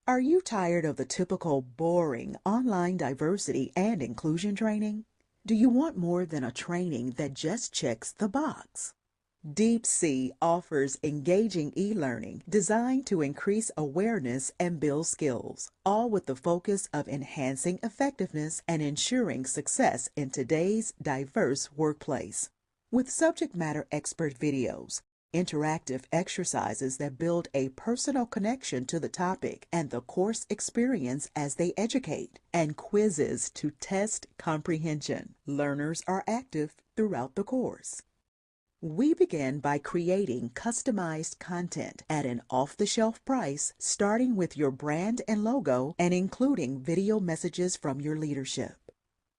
Are you tired of the typical boring online diversity and inclusion training? Do you want more than a training that just checks the box? deepSEE offers engaging e-learning designed to increase awareness and build skills, all with the focus of enhancing effectiveness and ensuring success in today's diverse workplace. With subject matter expert videos, interactive exercises that build a personal connection to the topic and the course experience as they educate, and quizzes to test comprehension, learners are active throughout the course. We begin by creating customized content at an off-the-shelf price, starting with your brand and logo and including video messages from your leadership.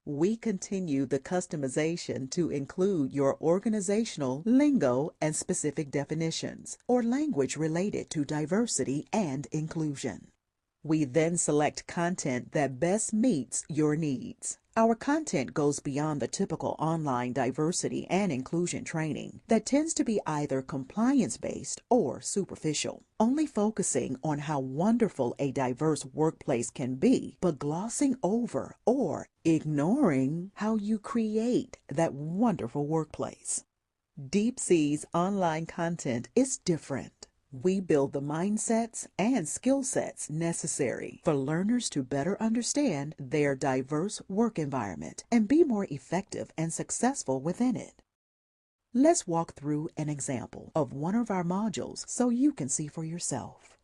We continue the customization to include your organizational lingo and specific definitions, or language related to diversity and inclusion. We then select content that best meets your needs. Our content goes beyond the typical online diversity and inclusion training that tends to be either compliance-based or superficial, only focusing on how wonderful a diverse workplace can be, but glossing over or ignoring how you create that wonderful workplace. deepSEE's online content is different. We build the mindsets and skill sets necessary for learners to better understand their diverse work environment and be more effective and successful within it. Let's walk through an example of one of our modules so you can see for yourself.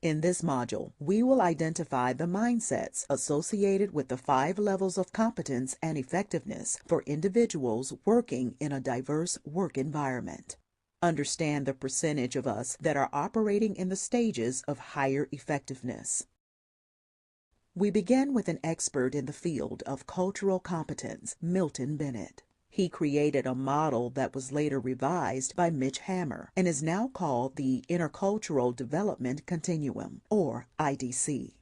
In this module, we will identify the mindsets associated with the 5 levels of competence and effectiveness for individuals working in a diverse work environment. Understand the percentage of us that are operating in the stages of higher effectiveness. We begin with an expert in the field of cultural competence, Milton Bennett. He created a model that was later revised by Mitch Hammer and is now called the Intercultural Development Continuum, or IDC.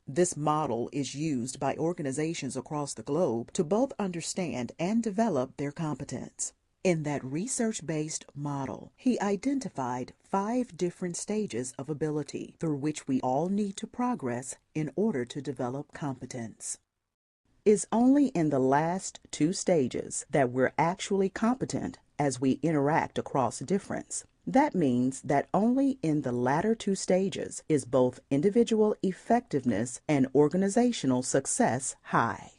This model is used by organizations across the globe to both understand and develop their competence. In that research-based model, he identified 5 different stages of ability through which we all need to progress in order to develop competence. It's only in the last 2 stages that we're actually competent as we interact across difference. That means that only in the latter 2 stages is both individual effectiveness and organizational success high.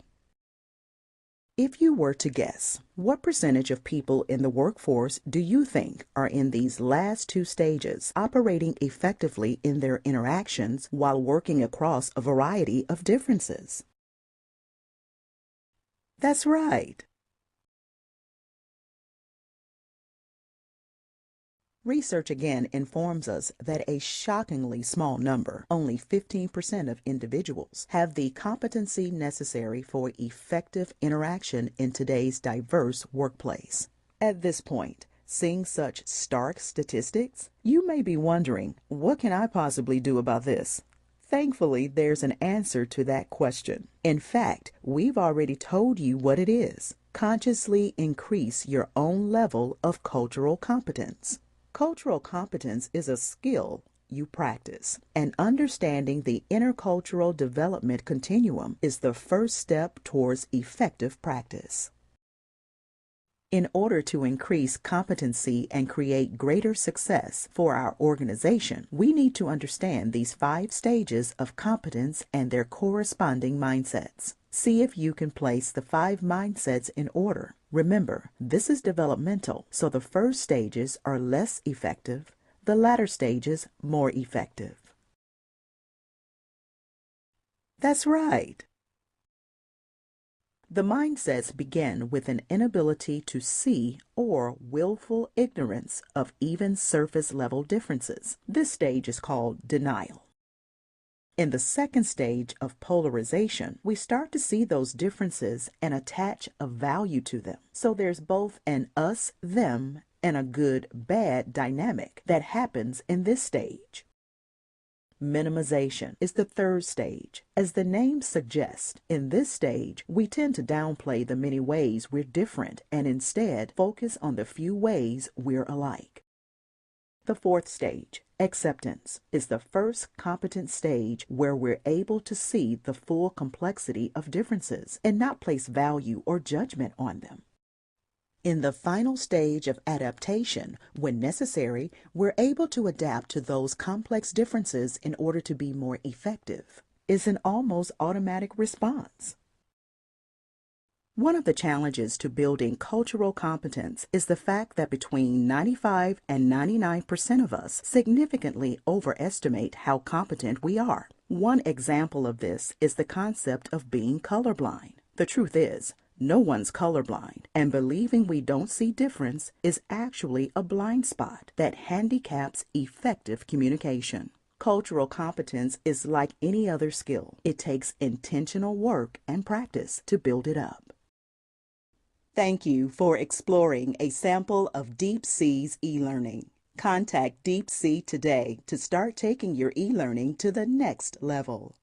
If you were to guess, what percentage of people in the workforce do you think are in these last 2 stages, operating effectively in their interactions while working across a variety of differences? That's right. Research again informs us that a shockingly small number, only 15% of individuals, have the competency necessary for effective interaction in today's diverse workplace. At this point, seeing such stark statistics, you may be wondering, what can I possibly do about this? Thankfully, there's an answer to that question. In fact, we've already told you what it is. Consciously increase your own level of cultural competence. Cultural competence is a skill you practice, and understanding the intercultural development continuum is the first step towards effective practice. In order to increase competency and create greater success for our organization, we need to understand these 5 stages of competence and their corresponding mindsets. See if you can place the 5 mindsets in order. Remember, this is developmental, so the first stages are less effective, the latter stages more effective. That's right. The mindsets begin with an inability to see or willful ignorance of even surface level differences. This stage is called denial. In the second stage of polarization, we start to see those differences and attach a value to them. So there's both an us-them and a good-bad dynamic that happens in this stage. Minimization is the third stage. As the name suggests, in this stage, we tend to downplay the many ways we're different and instead focus on the few ways we're alike. The fourth stage, acceptance, is the first competent stage where we're able to see the full complexity of differences and not place value or judgment on them. In the final stage of adaptation, when necessary, we're able to adapt to those complex differences in order to be more effective. It's an almost automatic response. One of the challenges to building cultural competence is the fact that between 95 and 99% of us significantly overestimate how competent we are. One example of this is the concept of being colorblind. The truth is, no one's colorblind, and believing we don't see difference is actually a blind spot that handicaps effective communication. Cultural competence is like any other skill. It takes intentional work and practice to build it up. Thank you for exploring a sample of deepSEE's eLearning. Contact deepSEE today to start taking your eLearning to the next level.